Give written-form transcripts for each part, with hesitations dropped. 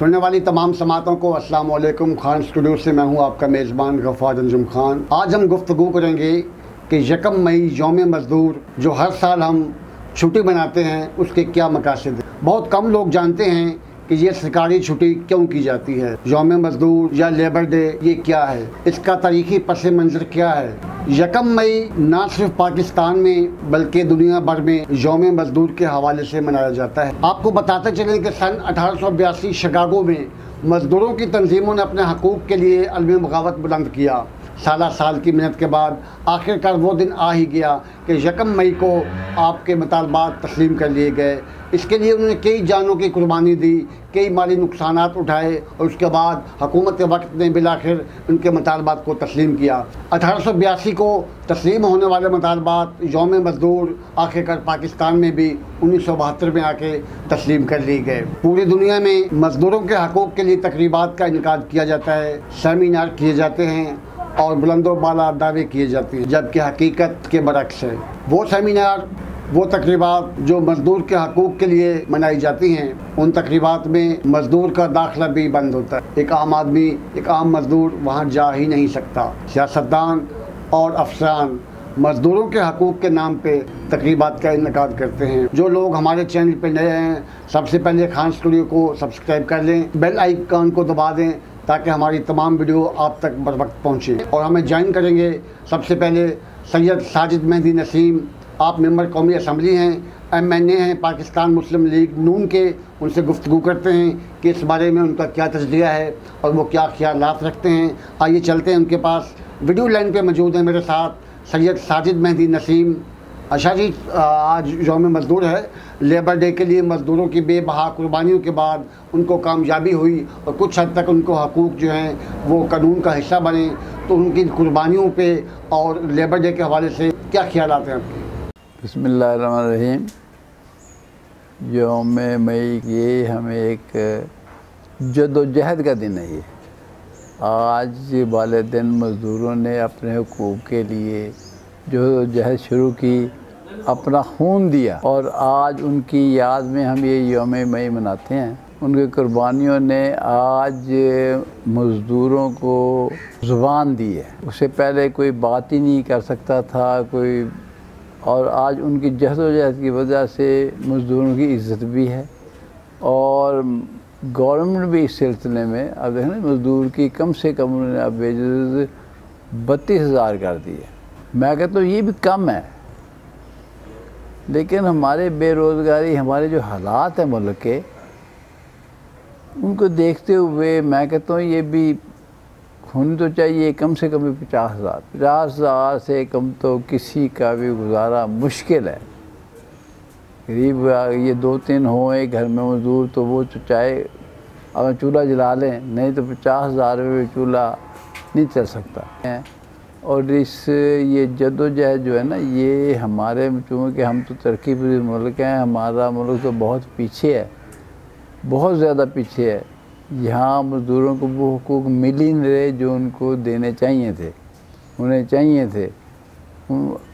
सुनने वाली तमाम समातों को अस्सलाम वालेकुम। खान स्टूडियो से मैं हूं आपका मेज़बान गफ़ार अंजुम खान। आज हम गुफ्तगू करेंगे कि 1 मई यौम मज़दूर जो हर साल हम छुट्टी मनाते हैं उसके क्या मकासद हैं। बहुत कम लोग जानते हैं कि ये सरकारी छुट्टी क्यों की जाती है। यौम मज़दूर या लेबर डे ये क्या है, इसका तारीख़ी पस मंज़र क्या है। 1 मई न सिर्फ पाकिस्तान में बल्कि दुनिया भर में यौम मज़दूर के हवाले से मनाया जाता है। आपको बताते चलें कि सन 1882 शिकागो में मज़दूरों की तंजीमों ने अपने हकूक़ के लिए अलम बगावत बुलंद किया। साल की मेहनत के बाद आखिरकार वो दिन आ ही गया कि 1 मई को आपके मुतालबात तस्लीम कर लिए गए। इसके लिए उन्होंने कई जानों की कुर्बानी दी, कई माली नुकसानात उठाए और उसके बाद हुकूमत वक्त ने बिलाखिर उनके मुतालबात को तस्लीम किया। 1882 को तस्लीम होने वाले मुतालबात यौम मज़दूर आखिरकार पाकिस्तान में भी 1972 में आके तस्लीम कर लिए गए। पूरी दुनिया में मज़दूरों के हकूक़ के लिए तकरीबात का इनकाद किया जाता है, सेमिनार किए जाते हैं और बुलंदो बाला दावे किए जाते हैं, जबकि हकीकत के बरक्स है। वो सेमिनार, वो तकरीबात जो मज़दूर के हकूक़ के लिए मनाई जाती हैं, उन तकरीबात में मज़दूर का दाखिला भी बंद होता है। एक आम आदमी, एक आम मज़दूर वहाँ जा ही नहीं सकता। सियासतदान और अफसरान मज़दूरों के हकूक़ के नाम पे तकरीबात का इनकाद करते हैं। जो लोग हमारे चैनल पे नए हैं, सबसे पहले खान स्टूडियो को सब्सक्राइब कर लें, बेल आइकन को दबा दें ताकि हमारी तमाम वीडियो आप तक बर वक्त पहुँचे। और हमें ज्वाइन करेंगे सबसे पहले सैयद साजिद मेहदी नसीम। आप मेंबर कौमी असम्बली हैं, MNA हैं पाकिस्तान मुस्लिम लीग नून के। उनसे गुफ्तगू करते हैं कि इस बारे में उनका क्या तजज़िया है और वो क्या ख्यालात रखते हैं। आइए चलते हैं उनके पास। वीडियो लाइन पे मौजूद हैं मेरे साथ सैयद साजिद मेहदी नसीम। अच्छा जी, आज यौम मज़दूर है। लेबर डे के लिए मज़दूरों की बेबहा कुर्बानियों के बाद उनको कामयाबी हुई और कुछ हद तक उनको हकूक़ जो हैं वो कानून का हिस्सा बने, तो उनकी कुर्बानियों पे और लेबर डे के हवाले से क्या ख्यालात हैं आपके? बिस्मिल्लाहिर्रहमानिर्रहीम। यौम मई ये हमें एक जद्दोजहद का दिन है। ये आज वाले दिन मज़दूरों ने अपने हुकूक़ के लिए जो जहद शुरू की, अपना खून दिया और आज उनकी याद में हम ये यौम मई मनाते हैं। उनकी कुर्बानियों ने आज मज़दूरों को ज़ुबान दी है। उससे पहले कोई बात ही नहीं कर सकता था कोई, और आज उनकी जहदोजहद की वजह से मज़दूरों की इज़्ज़त भी है। और गवर्नमेंट भी इस सिलसिले में अब देखें ना, मज़दूर की कम से कम उन्होंने अब वेजेस 32,000 कर दी है। मैं कहता हूँ ये भी कम है, लेकिन हमारे बेरोज़गारी, हमारे जो हालात हैं मुल्क के, उनको देखते हुए मैं कहता हूँ ये भी होनी तो चाहिए कम से कम 50,000। 50,000 से कम तो किसी का भी गुजारा मुश्किल है। गरीब ये 2-3 हों एक घर में मज़दूर, तो वो चाहे अब चूल्हा जला लें, नहीं तो 50,000 में चूल्हा नहीं चल सकता है। और इस ये जद्दोजहद जो है ना, ये हमारे, चूँकि हम तो तरक्की पज़ीर मुल्क हैं, हमारा मुल्क तो बहुत पीछे है, बहुत ज़्यादा पीछे है। यहाँ मज़दूरों को वो हुकूक़ मिल ही नहीं रहे जो उनको देने चाहिए थे, उन्हें चाहिए थे।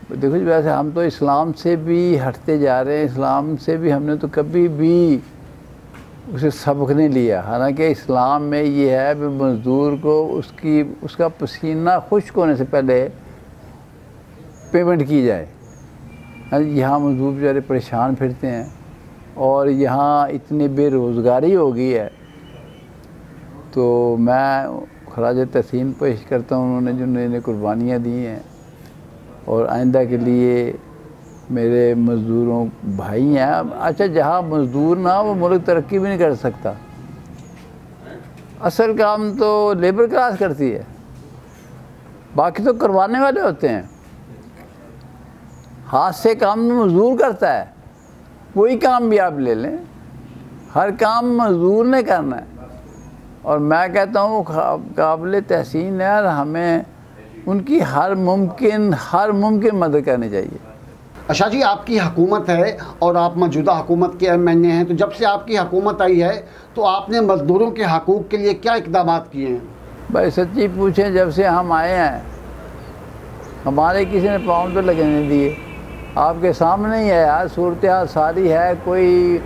देखो जी, वैसे हम तो इस्लाम से भी हटते जा रहे हैं। इस्लाम से भी हमने तो कभी भी उसे सबक नहीं लिया। हालांकि इस्लाम में ये है कि मज़दूर को उसका पसीना खुश्क होने से पहले पेमेंट की जाए। यहाँ मज़दूर बेचारे परेशान फिरते हैं और यहाँ इतनी बेरोज़गारी हो गई है। तो मैं खराज तहसीन पेश करता हूँ उन्होंने जो नई कुर्बानियाँ दी हैं, और आइंदा के लिए मेरे मज़दूरों भाई हैं। अच्छा, जहाँ मज़दूर ना, वो मुल्क तरक्की भी नहीं कर सकता। असल काम तो लेबर क्लास करती है, बाकी तो करवाने वाले होते हैं। हाथ से काम मज़दूर करता है, कोई काम भी आप ले लें, हर काम मज़दूर ने करना है। और मैं कहता हूँ काबिल तहसीन है, हमें उनकी हर मुमकिन मदद करनी चाहिए। अच्छा जी, आपकी हुकूमत है और आप मौजूदा हुकूमत के MNA हैं, तो जब से आपकी हुकूमत आई है तो आपने मज़दूरों के हकूक़ के लिए क्या इक़दाम किए हैं? भाई सच्ची पूछें, जब से हम आए हैं हमारे किसी ने पाँव तो लगने दिए। आपके सामने ही है यार, सूरत हाल सारी है। कोई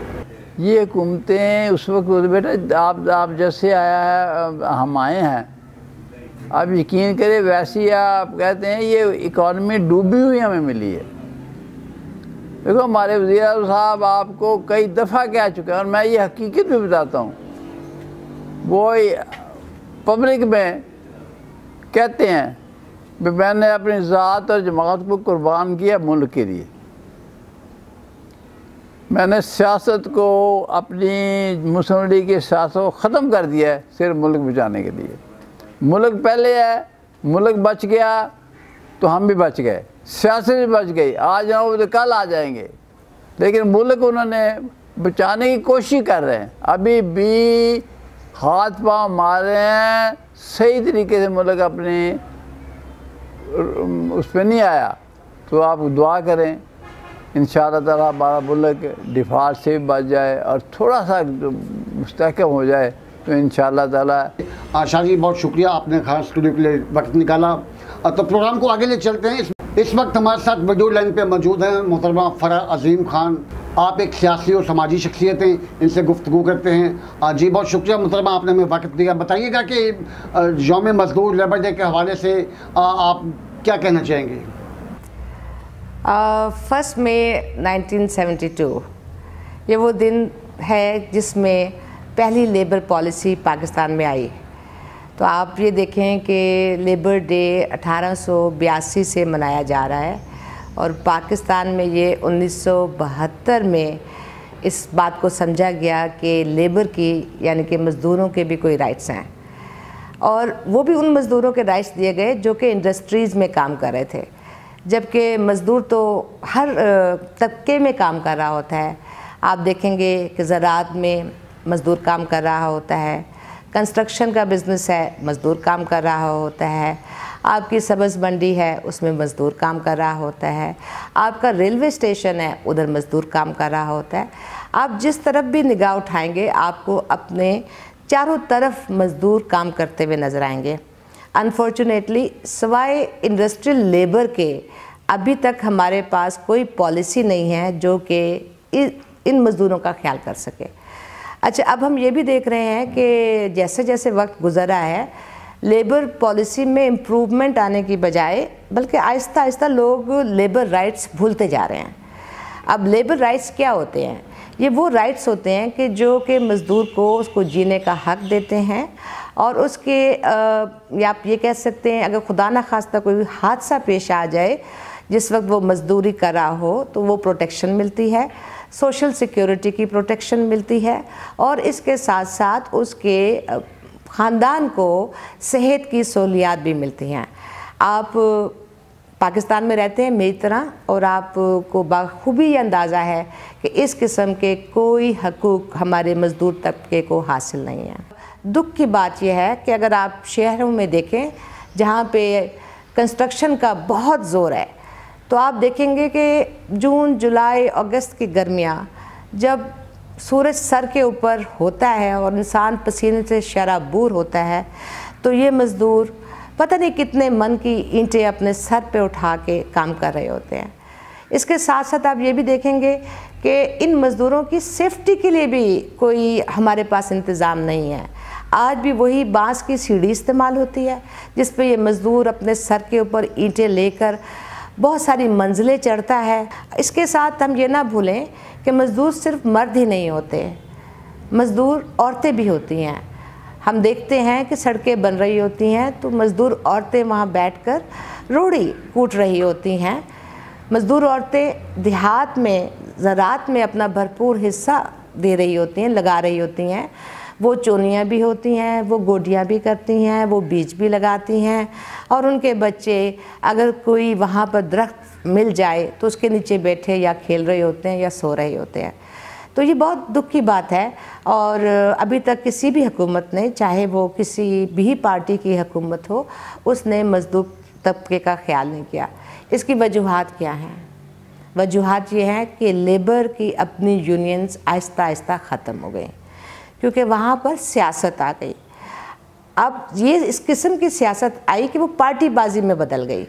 ये हुकूमतें उस वक्त, बेटा आप जैसे आया है हम आए हैं, आप यकीन करें वैसी आप कहते हैं ये इकॉनमी डूबी हुई हमें मिली है। देखो हमारे वज़ीर आज़म साहब आपको कई दफ़ा कह चुके हैं और मैं ये हकीकत भी बताता हूँ, वो पब्लिक में कहते हैं कि मैंने अपनी ज़ात और जमात को कुर्बान किया मुल्क के लिए, मैंने सियासत को, अपनी मुस्लिम लीग की सियासत को ख़त्म कर दिया है सिर्फ मुल्क बचाने के लिए। मुल्क पहले है, मुल्क बच गया तो हम भी बच गए, सियासत भी बच गई, आज जाओ तो कल आ जाएंगे, लेकिन मुल्क उन्होंने बचाने की कोशिश कर रहे हैं, अभी भी हाथ पांव मार रहे हैं, सही तरीके से मुल्क अपने उस पर नहीं आया। तो आप दुआ करें इंशाअल्लाह ताला हमारा मुल्क डिफ़ॉल्ट से भी बच जाए और थोड़ा सा मुस्तहकम हो जाए तो इंशाअल्लाह ताला। शाह जी बहुत शुक्रिया, आपने खास स्टूडियो के लिए वक्त निकाला। तो प्रोग्राम को आगे ले चलते हैं। इस वक्त हमारे साथ वीडियो लाइन पे मौजूद हैं मोहतरमा फ़रा अज़ीम ख़ान। आप एक सियासी और समाजी शख्सियत हैं, इनसे गुफ्तगू करते हैं। जी बहुत शुक्रिया मोहतरमा, आपने हमें वक्त दिया। बताइएगा कि यौम मज़दूर लेबर डे के हवाले से आप क्या कहना चाहेंगे? 1 मई 1972 ये वो दिन है जिसमें पहली लेबर पॉलिसी पाकिस्तान में आई। तो आप ये देखें कि लेबर डे 1882 से मनाया जा रहा है और पाकिस्तान में ये 1972 में इस बात को समझा गया कि लेबर की यानी कि मज़दूरों के भी कोई राइट्स हैं, और वो भी उन मज़दूरों के राइट्स दिए गए जो कि इंडस्ट्रीज़ में काम कर रहे थे, जबकि मज़दूर तो हर तबके में काम कर रहा होता है। आप देखेंगे कि ज़राअत में मज़दूर काम कर रहा होता है, कंस्ट्रक्शन का बिज़नेस है मज़दूर काम कर रहा होता है, आपकी सब्ज़ मंडी है उसमें मज़दूर काम कर रहा होता है, आपका रेलवे स्टेशन है उधर मज़दूर काम कर रहा होता है। आप जिस तरफ भी निगाह उठाएंगे आपको अपने चारों तरफ मज़दूर काम करते हुए नज़र आएंगे। अनफॉर्चुनेटली सिवाय इंडस्ट्रियल लेबर के अभी तक हमारे पास कोई पॉलिसी नहीं है जो कि इन मज़दूरों का ख्याल कर सके। अच्छा, अब हम ये भी देख रहे हैं कि जैसे जैसे वक्त गुज़रा है लेबर पॉलिसी में इम्प्रूवमेंट आने की बजाय बल्कि आहिस्ता आहिस्ता लोग लेबर राइट्स भूलते जा रहे हैं। अब लेबर राइट्स क्या होते हैं? ये वो राइट्स होते हैं कि जो कि मज़दूर को उसको जीने का हक़ देते हैं और उसके या आप ये कह सकते हैं अगर खुदा न खास्ता कोई हादसा पेश आ जाए जिस वक्त वो मज़दूरी कर रहा हो तो वो प्रोटेक्शन मिलती है, सोशल सिक्योरिटी की प्रोटेक्शन मिलती है और इसके साथ साथ उसके ख़ानदान को सेहत की सहूलियात भी मिलती हैं। आप पाकिस्तान में रहते हैं मेरी तरह और आपको बाखूबी ये अंदाज़ा है कि इस किस्म के कोई हकूक़ हमारे मज़दूर तबके को हासिल नहीं है। दुख की बात यह है कि अगर आप शहरों में देखें जहाँ पे कंस्ट्रक्शन का बहुत ज़ोर है तो आप देखेंगे कि जून जुलाई अगस्त की गर्मियाँ जब सूरज सर के ऊपर होता है और इंसान पसीने से शराबूर होता है तो ये मज़दूर पता नहीं कितने मन की ईंटें अपने सर पे उठा के काम कर रहे होते हैं। इसके साथ साथ आप ये भी देखेंगे कि इन मज़दूरों की सेफ्टी के लिए भी कोई हमारे पास इंतज़ाम नहीं है। आज भी वही बांस की सीढ़ी इस्तेमाल होती है जिस पे ये मज़दूर अपने सर के ऊपर ईंटें लेकर बहुत सारी मंजिलें चढ़ता है। इसके साथ हम ये ना भूलें कि मज़दूर सिर्फ मर्द ही नहीं होते, मज़दूर औरतें भी होती हैं। हम देखते हैं कि सड़कें बन रही होती हैं तो मज़दूर औरतें वहाँ बैठकर रोड़ी कूट रही होती हैं। मज़दूर औरतें देहात में ज़राअत में अपना भरपूर हिस्सा दे रही होती हैं, लगा रही होती हैं। वो चोनियाँ भी होती हैं, वो गोडियाँ भी करती हैं, वो बीज भी लगाती हैं और उनके बच्चे अगर कोई वहाँ पर दरख्त मिल जाए तो उसके नीचे बैठे या खेल रहे होते हैं या सो रहे होते हैं। तो ये बहुत दुख की बात है और अभी तक किसी भी हुकूमत ने, चाहे वो किसी भी पार्टी की हुकूमत हो, उसने मज़दूर तबके का ख्याल नहीं किया। इसकी वजूहात क्या हैं? वजूहात ये हैं कि लेबर की अपनी यूनियंस आहिस्ता आहिस्ता ख़त्म हो गई क्योंकि वहाँ पर सियासत आ गई। अब ये इस किस्म की सियासत आई कि वो पार्टीबाजी में बदल गई।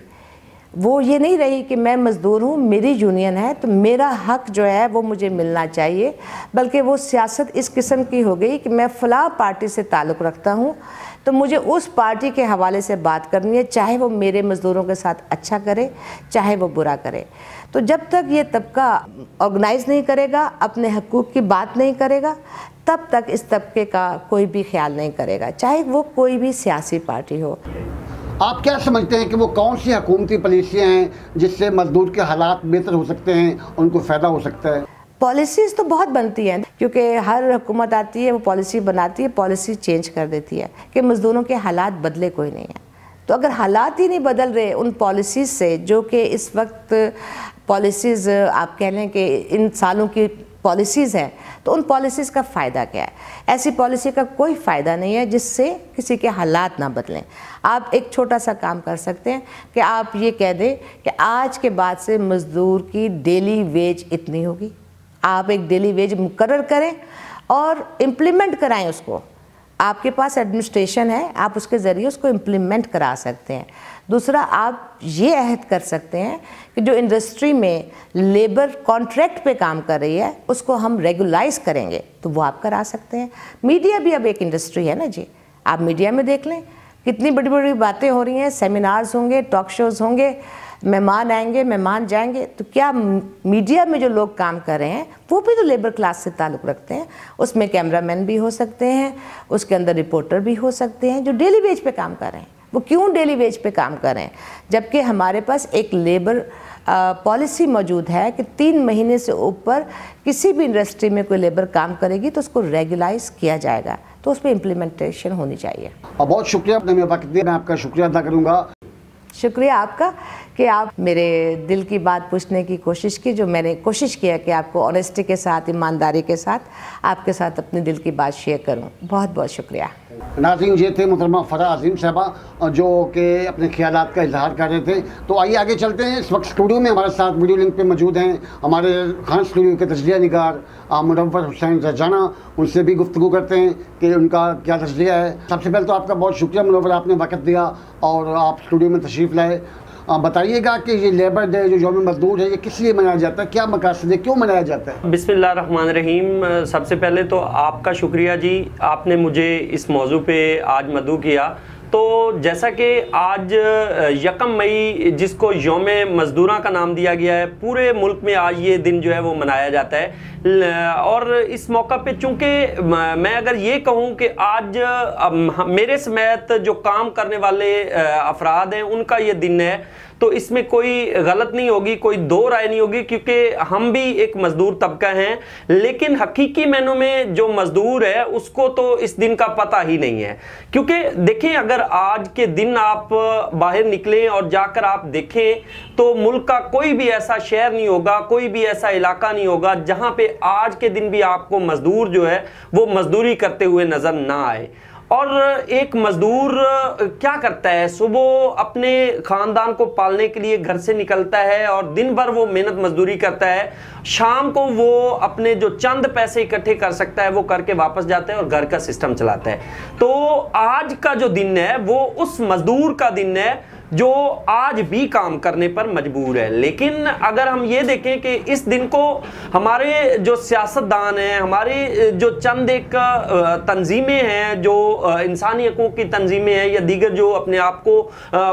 वो ये नहीं रही कि मैं मज़दूर हूँ, मेरी यूनियन है तो मेरा हक जो है वो मुझे मिलना चाहिए, बल्कि वो सियासत इस किस्म की हो गई कि मैं फ़लाँ पार्टी से ताल्लुक़ रखता हूँ तो मुझे उस पार्टी के हवाले से बात करनी है, चाहे वो मेरे मज़दूरों के साथ अच्छा करे चाहे वो बुरा करे। तो जब तक ये तबका ऑर्गेनाइज़ नहीं करेगा, अपने हकूक़ की बात नहीं करेगा, तब तक इस तबके का कोई भी ख्याल नहीं करेगा, चाहे वो कोई भी सियासी पार्टी हो। आप क्या समझते हैं कि वो कौन सी हुकूमती पॉलिसियाँ हैं जिससे मजदूर के हालात बेहतर हो सकते हैं, उनको फ़ायदा हो सकता है? पॉलिसीज़ तो बहुत बनती हैं, क्योंकि हर हुकूमत आती है वो पॉलिसी बनाती है, पॉलिसी चेंज कर देती है कि मज़दूरों के हालात बदले कोई नहीं है। तो अगर हालात ही नहीं बदल रहे उन पॉलिसीज़ से, जो कि इस वक्त पॉलिसीज़ आप कह लें कि इन सालों की पॉलिसीज़ हैं, तो उन पॉलिसीज़ का फ़ायदा क्या है? ऐसी पॉलिसी का कोई फ़ायदा नहीं है जिससे किसी के हालात ना बदलें। आप एक छोटा सा काम कर सकते हैं कि आप ये कह दें कि आज के बाद से मज़दूर की डेली वेज इतनी होगी। आप एक डेली वेज मुकर्रर करें और इम्प्लीमेंट कराएं उसको। आपके पास एडमिनिस्ट्रेशन है, आप उसके ज़रिए उसको इम्प्लीमेंट करा सकते हैं। दूसरा, आप ये अहद कर सकते हैं कि जो इंडस्ट्री में लेबर कॉन्ट्रैक्ट पे काम कर रही है उसको हम रेगुलाइज करेंगे, तो वो आप करा सकते हैं। मीडिया भी अब एक इंडस्ट्री है ना जी, आप मीडिया में देख लें कितनी बड़ी बड़ी बातें हो रही हैं, सेमिनार्स होंगे, टॉक शोज़ होंगे, मेहमान आएंगे, मेहमान जाएंगे। तो क्या मीडिया में जो लोग काम कर रहे हैं वो भी तो लेबर क्लास से ताल्लुक़ रखते हैं? उसमें कैमरामैन भी हो सकते हैं, उसके अंदर रिपोर्टर भी हो सकते हैं जो डेली वेज पे काम कर रहे हैं। वो क्यों डेली वेज पे काम कर रहे हैं, जबकि हमारे पास एक लेबर पॉलिसी मौजूद है कि 3 महीने से ऊपर किसी भी इंडस्ट्री में कोई लेबर काम करेगी तो उसको रेगुलाइज किया जाएगा, तो उस पर इम्प्लीमेंटेशन होनी चाहिए। और बहुत शुक्रिया, आपने मेरा वक्त दिया, मैं आपका शुक्रिया अदा करूँगा। शुक्रिया आपका कि आप मेरे दिल की बात पूछने की कोशिश की, जो मैंने कोशिश किया कि आपको ऑनेस्टी के साथ, ईमानदारी के साथ आपके साथ अपने दिल की बात शेयर करूं। बहुत बहुत शुक्रिया। नाज़रीन, ये थे मोहतरमा फ़रा अज़ीम साहबा जो कि अपने ख़यालात का इजहार कर रहे थे। तो आइए आगे चलते हैं। इस वक्त स्टूडियो में हमारे साथ वीडियो लिंक पे मौजूद हैं हमारे खान स्टूडियो के तजज़िया निगार मुनव्वर हुसैन रजाना। उनसे भी गुफ्तगू करते हैं कि उनका क्या तजज़िया है। सबसे पहले तो आपका बहुत शुक्रिया मुनव्वर, आपने वक्त दिया और आप स्टूडियो में तशरीफ़ लाए। बताइएगा कि ये लेबर डे जो यौम मज़दूर है ये किस लिए मनाया जाता है, क्या मकसद है, क्यों मनाया जाता है? बिस्मिल्लाहिर्रहमानिर्रहीम। सबसे पहले तो आपका शुक्रिया जी, आपने मुझे इस मौजू पे आज मदऊ किया। तो जैसा कि आज 1 मई जिसको यौम मज़दूरा का नाम दिया गया है, पूरे मुल्क में आज ये दिन जो है वो मनाया जाता है। और इस मौका पे चूँकि मैं अगर ये कहूँ कि आज मेरे समेत जो काम करने वाले अफराद हैं उनका ये दिन है, तो इसमें कोई गलत नहीं होगी, कोई दो राय नहीं होगी, क्योंकि हम भी एक मजदूर तबका हैं। लेकिन हकीकी मायनों में जो मजदूर है उसको तो इस दिन का पता ही नहीं है। क्योंकि देखें, अगर आज के दिन आप बाहर निकलें और जाकर आप देखें तो मुल्क का कोई भी ऐसा शहर नहीं होगा, कोई भी ऐसा इलाका नहीं होगा जहां पे आज के दिन भी आपको मजदूर जो है वो मजदूरी करते हुए नजर ना आए। और एक मजदूर क्या करता है, सुबह अपने ख़ानदान को पालने के लिए घर से निकलता है और दिन भर वो मेहनत मजदूरी करता है, शाम को वो अपने जो चंद पैसे इकट्ठे कर सकता है वो करके वापस जाता है और घर का सिस्टम चलाता है। तो आज का जो दिन है वो उस मजदूर का दिन है जो आज भी काम करने पर मजबूर है। लेकिन अगर हम ये देखें कि इस दिन को हमारे जो सियासतदान हैं, हमारे जो चंद एक तंजीमें हैं, जो इंसानी हकूक़ की तंजीमें हैं या दीगर जो अपने आप को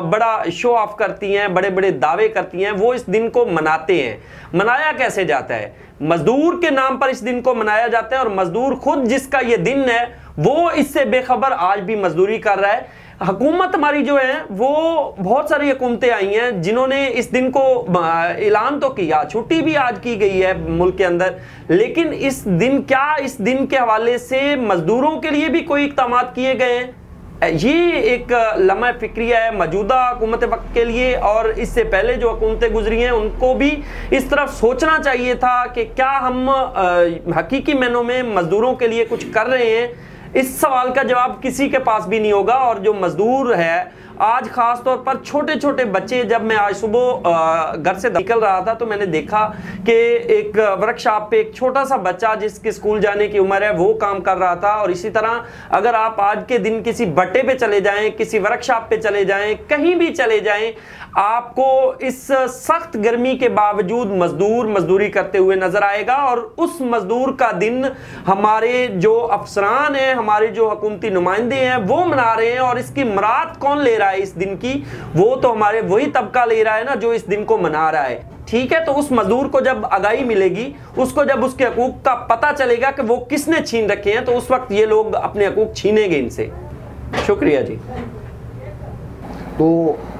बड़ा शो ऑफ करती हैं, बड़े बड़े दावे करती हैं, वो इस दिन को मनाते हैं। मनाया कैसे जाता है? मजदूर के नाम पर इस दिन को मनाया जाता है और मजदूर खुद जिसका ये दिन है वो इससे बेखबर आज भी मजदूरी कर रहा है। हुकूमत हमारी जो है वो बहुत सारी हुकूमतें आई हैं जिन्होंने इस दिन को ऐलान तो किया, छुट्टी भी आज की गई है मुल्क के अंदर, लेकिन इस दिन के हवाले से मजदूरों के लिए भी कोई इक़दाम किए गए हैं? ये एक लम्हा फिक्रिया है मौजूदा हुकूमत वक्त के लिए, और इससे पहले जो हुकूमतें गुजरी हैं उनको भी इस तरफ सोचना चाहिए था कि क्या हम हकीकी मायनों में मजदूरों के लिए कुछ कर रहे हैं। इस सवाल का जवाब किसी के पास भी नहीं होगा। और जो मजदूर है आज खास तौर पर छोटे छोटे बच्चे, जब मैं आज सुबह घर से निकल रहा था तो मैंने देखा कि एक वर्कशॉप पे एक छोटा सा बच्चा जिसके स्कूल जाने की उम्र है वो काम कर रहा था। और इसी तरह अगर आप आज के दिन किसी भट्टे पे चले जाएं, किसी वर्कशॉप पे चले जाएं, कहीं भी चले जाएं, आपको इस सख्त गर्मी के बावजूद मजदूर मजदूरी करते हुए नजर आएगा। और उस मजदूर का दिन हमारे जो अफसरान हैं, हमारे जो हुकूमती नुमाइंदे हैं वो मना रहे हैं। और इसकी मुराद कौन ले रहा है इस दिन की? वो तो हमारे वही तबका ले रहा है ना जो इस दिन को मना रहा है। ठीक है, तो उस मजदूर को जब आगाही मिलेगी, उसको जब उसके हकूक का पता चलेगा कि वो किसने छीन रखे हैं, तो उस वक्त ये लोग अपने हकूक छीनेंगे इनसे। शुक्रिया जी। तो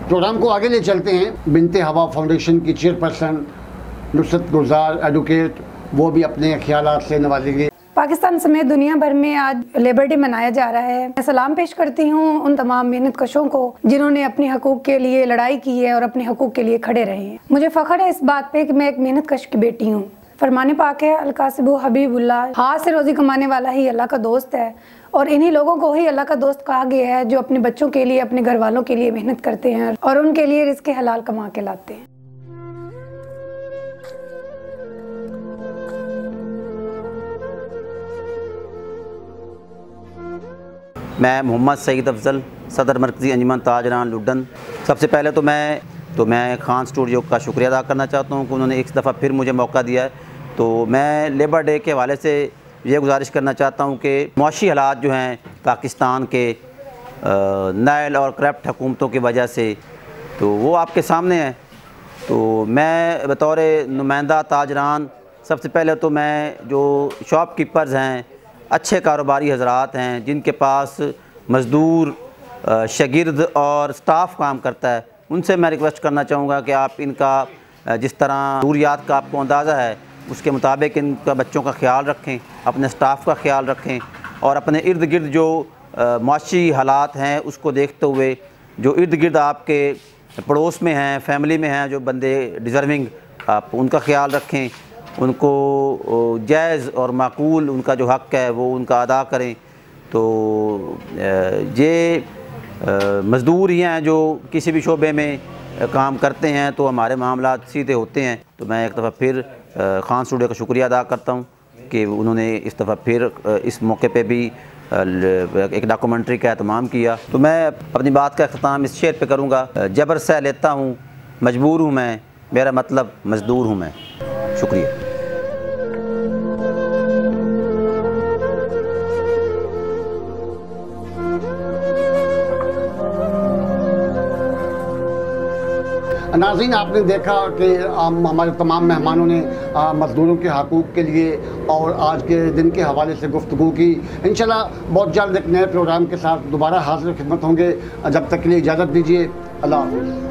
प्रोग्राम को आगे ले चलते हैं। बिनते हवा फाउंडेशन की चेयरपर्सन नुसरत गुलजार एडवोकेट, वो भी अपने ख्यालात से नवाजेंगे। पाकिस्तान समेत दुनिया भर में आज लेबर डे मनाया जा रहा है। मैं सलाम पेश करती हूँ उन तमाम मेहनत कशों को जिन्होंने अपने हकूक के लिए लड़ाई की है और अपने हकूक के लिए खड़े रहे हैं। मुझे फख्र है इस बात पे कि मैं एक मेहनत कश की बेटी हूँ। फरमाने पाक है, अलकासिबु हबीबुल्लाह, हाथ से रोजी कमाने वाला ही अल्लाह का दोस्त है। और इन्हीं लोगों को ही अल्लाह का दोस्त कहा गया है जो अपने बच्चों के लिए, अपने घर वालों के लिए मेहनत करते हैं और उनके लिए रिज़्क़ हलाल कमा के लाते हैं। मैं मोहम्मद सईद अफजल, सदर मरकज़ी अंजुमन ताजरान लुड्डन। सबसे पहले तो मैं खान स्टूडियो का शुक्रिया अदा करना चाहता हूँ कि उन्होंने एक दफ़ा फिर मुझे मौका दिया है। तो मैं लेबर डे के हवाले से ये गुजारिश करना चाहता हूँ कि मुआशी हालात जो हैं पाकिस्तान के नाइल और करप्ट हुकूमतों की वजह से, तो वो आपके सामने है। तो मैं बतौर नुमाइंदा ताजरान, सबसे पहले तो मैं जो शॉपकीपर्स हैं, अच्छे कारोबारी हजरात हैं जिनके पास मज़दूर, शागिर्द और स्टाफ काम करता है, उनसे मैं रिक्वेस्ट करना चाहूँगा कि आप इनका जिस तरह ज़रूरियात का आपको अंदाज़ा है उसके मुताबिक इनका बच्चों का ख्याल रखें, अपने स्टाफ का ख्याल रखें और अपने इर्द गिर्द जो मुआशी हालात हैं उसको देखते हुए जो इर्द गिर्द आपके पड़ोस में हैं, फैमिली में हैं जो बंदे डिज़र्विंग, आप उनका ख्याल रखें, उनको जायज़ और माकूल उनका जो हक़ है वो उनका अदा करें। तो ये मज़दूर ही हैं जो किसी भी शोबे में काम करते हैं तो हमारे मामला सीधे होते हैं। तो मैं एक दफ़ा फिर खान स्टूडियो का शुक्रिया अदा करता हूँ कि उन्होंने इस दफ़ा फिर इस मौके पे भी एक डॉक्यूमेंट्री का एहतमाम किया। तो मैं अपनी बात का अख्ताम इस शेर पे करूँगा, जबर सह लेता हूँ, मजबूर हूँ मैं, मेरा मतलब मज़दूर हूँ मैं। शुक्रिया। नाज़रीन, आपने देखा कि हमारे तमाम मेहमानों ने मज़दूरों के हकूक़ के लिए और आज के दिन के हवाले से गुफ्तगू की। इंशाल्लाह बहुत जल्द एक नए प्रोग्राम के साथ दोबारा हाज़िर खिदमत होंगे। जब तक के लिए इजाज़त दीजिए। अल्लाह हाफ़िज़।